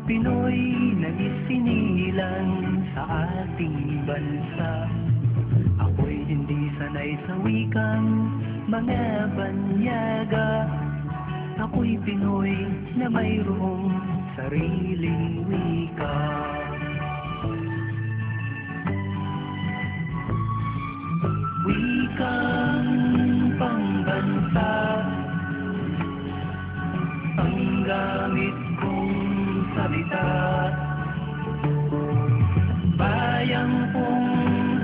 Pinoy na isinilang sa ating bansa. Ako'y hindi sanay sa wikang mga banyaga. Ako'y Pinoy na mayroong sariling wika. Wikang pambansa ang gamit kong salita. Bayang kong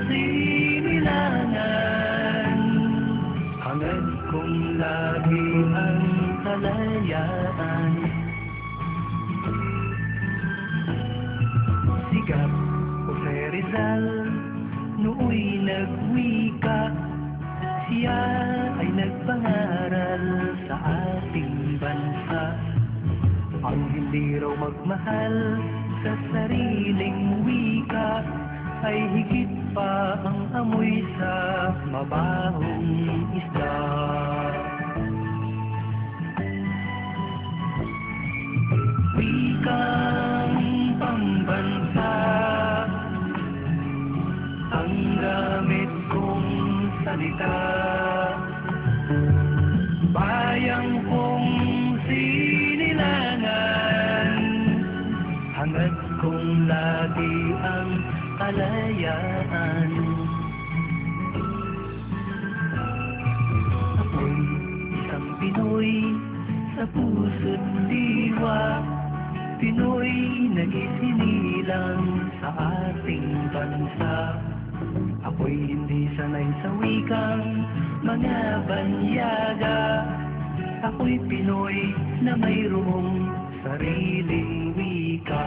sinilangan, hangad kong lagi ang kalayaan. Sikat Jose Rizal, nooy nagwika. Siya ay nagpangaral sa ating bansa. Ang hindi raw magmahal sa sariling wika ay higit pa ang amoy sa mabahong isda. Wikang pambansa ang gamit kong salita. Bayang kong sinilangan, hangad kong lagi ang kalayaan. Ako'y isang Pinoy sa puso't diwa, Pinoy na isinilang sa ating bansa. Ako'y hindi sanay sa wikang mga banyaga. Ako'y Pinoy na mayroong sariling wika.